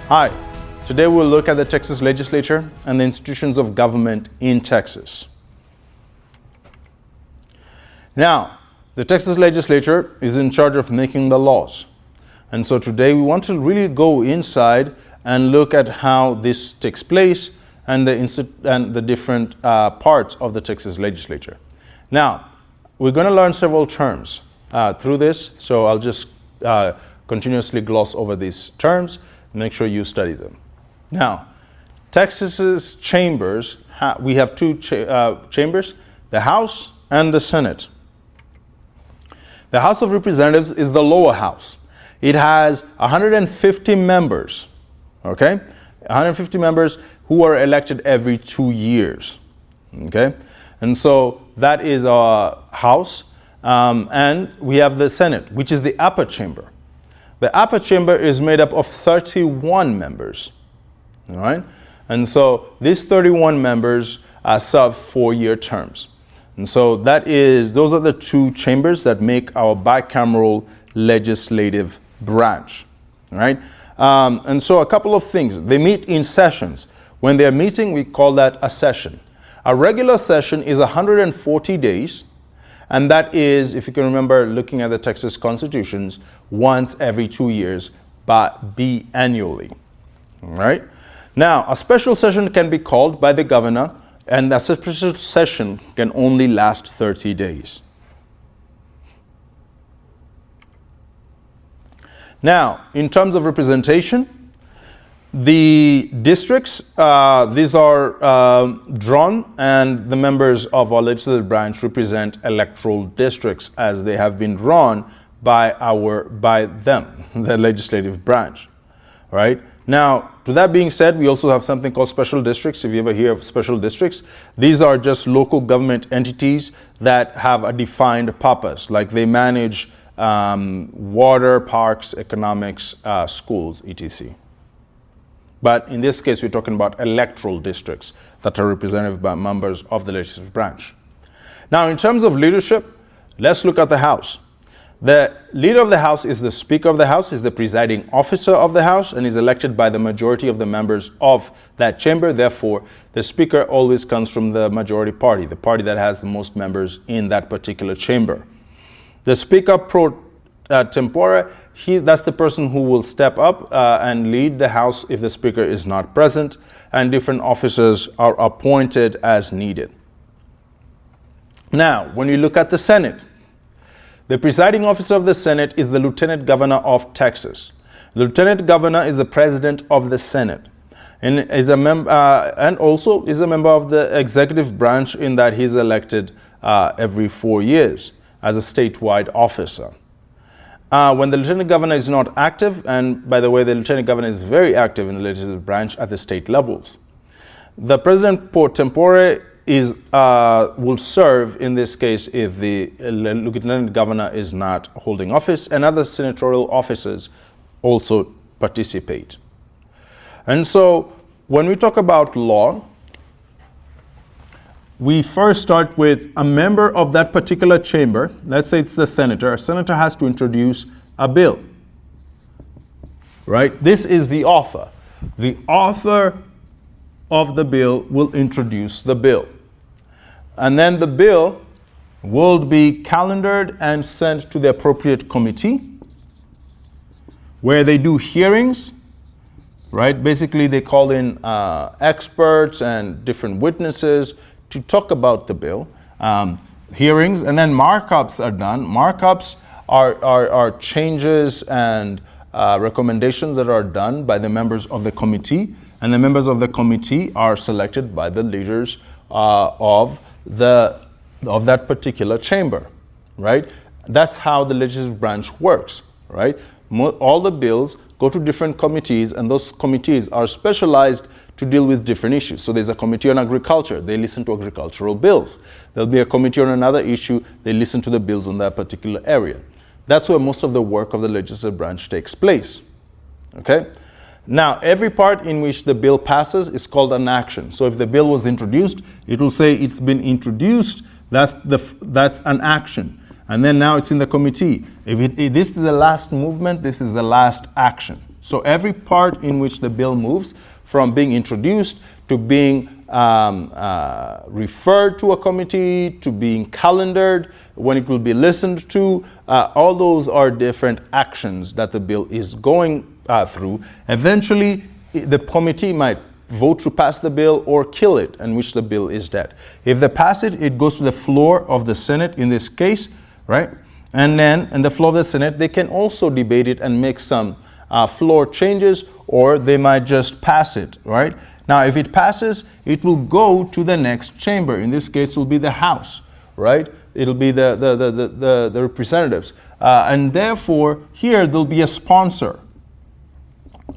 Hi, today we'll look at the Texas Legislature and the institutions of government in Texas. Now, the Texas Legislature is in charge of making the laws. And so today we want to really go inside and look at how this takes place and the different parts of the Texas Legislature. Now, we're going to learn several terms through this, so I'll just continuously gloss over these terms. Make sure you study them. Now, Texas's chambers, we have two chambers, the House and the Senate. The House of Representatives is the lower house. It has 150 members, okay? 150 members who are elected every 2 years, okay? And so that is our House. And we have the Senate, which is the upper chamber. The upper chamber is made up of 31 members, all right? And so these 31 members serve 4-year terms. And so those are the two chambers that make our bicameral legislative branch, all right? And so a couple of things. They meet in sessions. When they're meeting, we call that a session. A regular session is 140 days. And that is, if you can remember looking at the Texas constitutions, once every 2 years, but biannually. All right? Now, a special session can be called by the governor, and a special session can only last 30 days. Now, in terms of representation, the districts, these are drawn, and the members of our legislative branch represent electoral districts as they have been drawn by them, the legislative branch. All right? Now, to that being said, we also have something called special districts. If you ever hear of special districts, these are just local government entities that have a defined purpose, like they manage water, parks, economics, schools, etc. But in this case, we're talking about electoral districts that are represented by members of the legislative branch. Now, in terms of leadership, let's look at the House. The leader of the House is the Speaker of the House, is the presiding officer of the House, and is elected by the majority of the members of that chamber. Therefore, the Speaker always comes from the majority party, the party that has the most members in that particular chamber. The Speaker pro tempore, that's the person who will step up and lead the House if the Speaker is not present, and different officers are appointed as needed. Now, when you look at the Senate, the presiding officer of the Senate is the Lieutenant Governor of Texas. The Lieutenant Governor is the President of the Senate, and also is a member of the executive branch in that he's elected every 4 years as a statewide officer. When the Lieutenant Governor is not active, and by the way, the Lieutenant Governor is very active in the legislative branch at the state levels. The President pro tempore will serve in this case if the Lieutenant Governor is not holding office, and other senatorial officers also participate. And so when we talk about law, we first start with a member of that particular chamber. Let's say it's the senator. A senator has to introduce a bill, right? This is the author. The author of the bill will introduce the bill. And then the bill will be calendared and sent to the appropriate committee where they do hearings, right? Basically, they call in experts and different witnesses to talk about the bill, hearings, and then markups are done. Markups are changes and recommendations that are done by the members of the committee, and the members of the committee are selected by the leaders of that particular chamber, right? That's how the legislative branch works, right? All the bills go to different committees, and those committees are specialized to deal with different issues. So there's a committee on agriculture, they listen to agricultural bills. There'll be a committee on another issue, they listen to the bills on that particular area. That's where most of the work of the legislative branch takes place, okay? Now, every part in which the bill passes is called an action. So if the bill was introduced, it will say it's been introduced, that's an action. And then now it's in the committee. If this is the last movement, this is the last action. So every part in which the bill moves, from being introduced to being referred to a committee, to being calendared, when it will be listened to, all those are different actions that the bill is going through. Eventually, the committee might vote to pass the bill or kill it, in which the bill is dead. If they pass it, it goes to the floor of the Senate in this case, right? And then in the floor of the Senate, they can also debate it and make some floor changes, or they might just pass it, right? Now, if it passes, it will go to the next chamber. In this case, it will be the House, right? It'll be the representatives. And therefore, here there'll be a sponsor,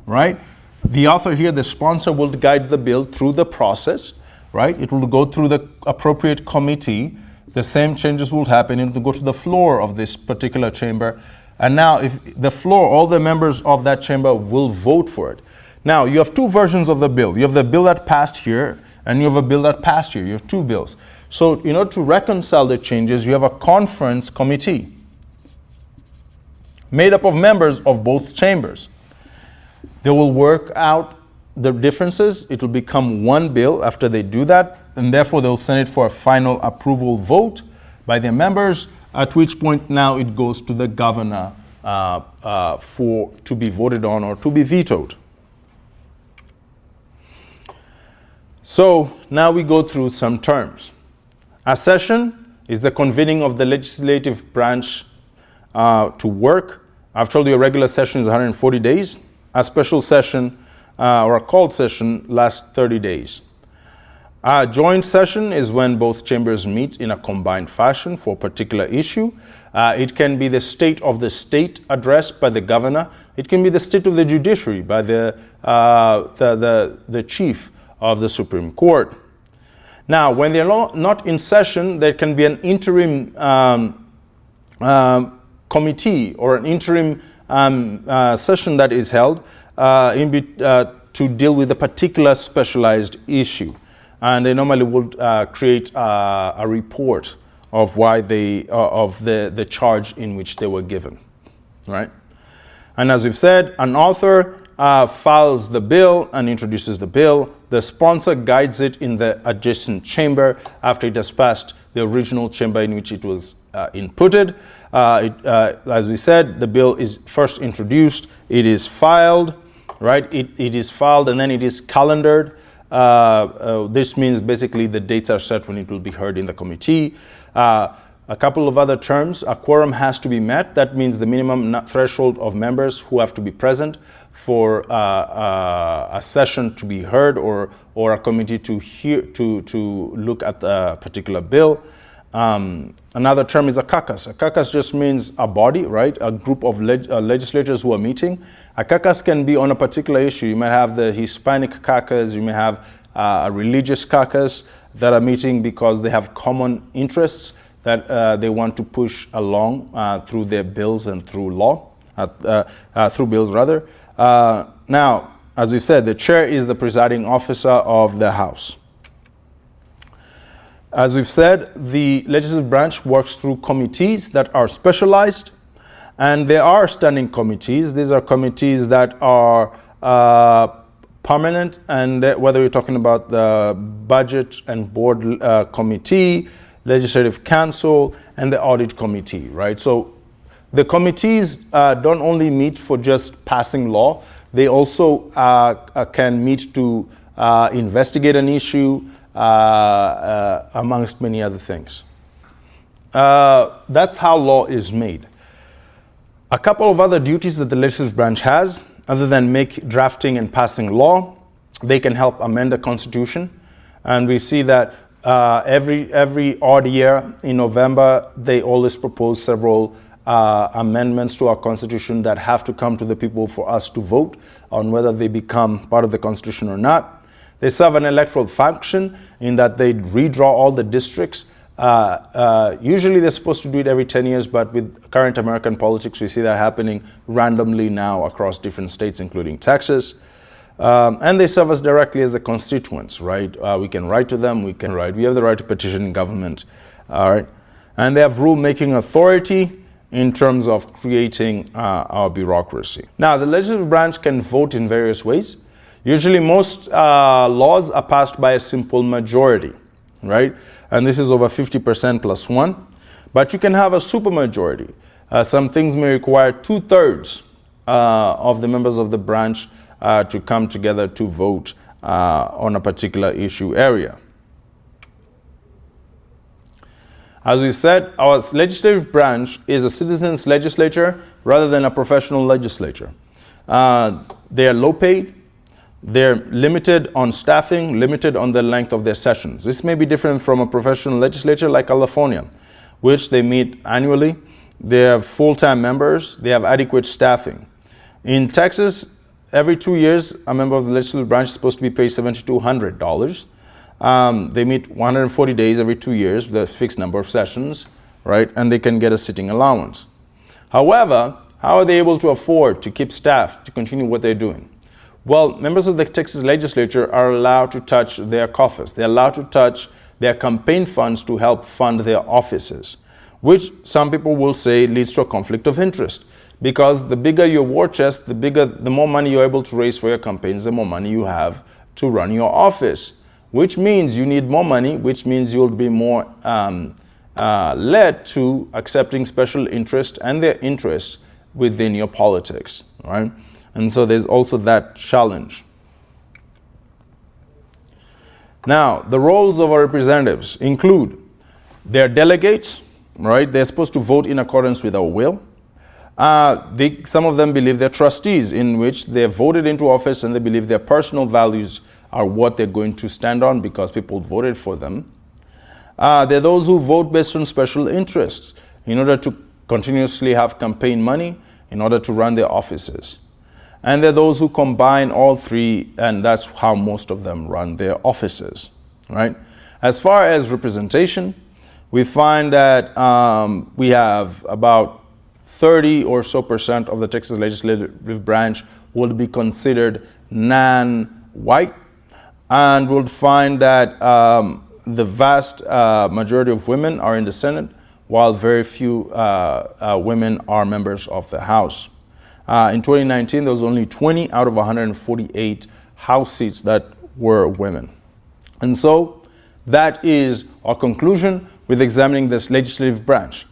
right? The author here, the sponsor, will guide the bill through the process, right? It will go through the appropriate committee. The same changes will happen. It will go to the floor of this particular chamber. And now, if the floor, all the members of that chamber will vote for it. Now, you have two versions of the bill. You have the bill that passed here, and you have a bill that passed here. You have two bills. So, in order to reconcile the changes, you have a conference committee made up of members of both chambers. They will work out the differences. It will become one bill after they do that, and therefore they'll send it for a final approval vote by their members, at which point now it goes to the governor to be voted on or to be vetoed. So now we go through some terms. A session is the convening of the legislative branch to work. I've told you a regular session is 140 days. A special session or a called session lasts 30 days. A joint session is when both chambers meet in a combined fashion for a particular issue. It can be the state of the state addressed by the governor. It can be the state of the judiciary by the chief of the Supreme Court. Now, when they're not in session, there can be an interim committee or an interim session that is held to deal with a particular specialized issue. And they normally would create a report of why of the charge in which they were given, right? And as we've said, an author files the bill and introduces the bill. The sponsor guides it in the adjacent chamber after it has passed the original chamber in which it was inputted. As we said, the bill is first introduced, it is filed, right? It is filed and then it is calendared. This means basically the dates are set when it will be heard in the committee. A couple of other terms, a quorum has to be met. That means the minimum threshold of members who have to be present for a session to be heard or a committee to look at a particular bill. Another term is a caucus. A caucus just means a body, right? A group of legislators who are meeting. A caucus can be on a particular issue. You might have the Hispanic caucus, you may have a religious caucus that are meeting because they have common interests that they want to push along through their bills and through through bills rather. Now, as we've said, the chair is the presiding officer of the House. As we've said, the legislative branch works through committees that are specialized, and there are standing committees. These are committees that are permanent, and whether you're talking about the Budget and Board Committee, Legislative Council, and the Audit Committee, right? So the committees don't only meet for just passing law, they also can meet to investigate an issue, amongst many other things. That's how law is made. A couple of other duties that the legislative branch has, other than drafting and passing law, they can help amend the Constitution. And we see that every odd year in November, they always propose several amendments to our Constitution that have to come to the people for us to vote on whether they become part of the Constitution or not. They serve an electoral function in that they redraw all the districts. Usually they're supposed to do it every 10 years, but with current American politics, we see that happening randomly now across different states, including Texas. And they serve us directly as the constituents, right? We can write to them, we have the right to petition government, all right? And they have rule-making authority. in terms of creating our bureaucracy. Now, the legislative branch can vote in various ways. Usually most laws are passed by a simple majority, right? And this is over 50% plus one. But you can have a supermajority. Some things may require 2/3 of the members of the branch to come together to vote on a particular issue area. As we said, our legislative branch is a citizens' legislature rather than a professional legislature. They are low paid, they're limited on staffing, limited on the length of their sessions. This may be different from a professional legislature like California, which they meet annually. They have full-time members, they have adequate staffing. In Texas, every 2 years, a member of the legislative branch is supposed to be paid $7,200. They meet 140 days every 2 years with a fixed number of sessions, right? And they can get a sitting allowance. However, how are they able to afford to keep staff to continue what they're doing? Well, members of the Texas Legislature are allowed to touch their coffers. They're allowed to touch their campaign funds to help fund their offices, which some people will say leads to a conflict of interest. Because the bigger your war chest, the more money you're able to raise for your campaigns, the more money you have to run your office. Which means you need more money, which means you'll be more led to accepting special interest and their interests within your politics, right? And so there's also that challenge. Now, the roles of our representatives include their delegates, right? They're supposed to vote in accordance with our will. Some of them believe they're trustees, in which they're voted into office and they believe their personal values are what they're going to stand on because people voted for them. There are those who vote based on special interests in order to continuously have campaign money in order to run their offices. And there are those who combine all three, and that's how most of them run their offices, right? As far as representation, we find that we have about 30 or so % of the Texas legislative branch will be considered non-white. And we'll find that the vast majority of women are in the Senate, while very few women are members of the House. In 2019, there was only 20 out of 148 House seats that were women. And so that is our conclusion with examining this legislative branch.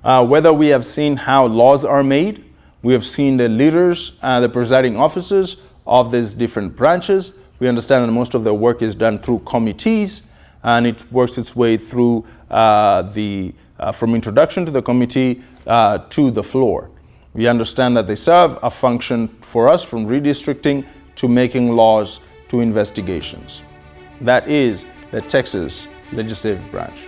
Whether we have seen how laws are made, we have seen the leaders, the presiding officers of these different branches. We understand that most of the work is done through committees, and it works its way through from introduction to the committee to the floor. We understand that they serve a function for us from redistricting to making laws to investigations. That is the Texas Legislative Branch.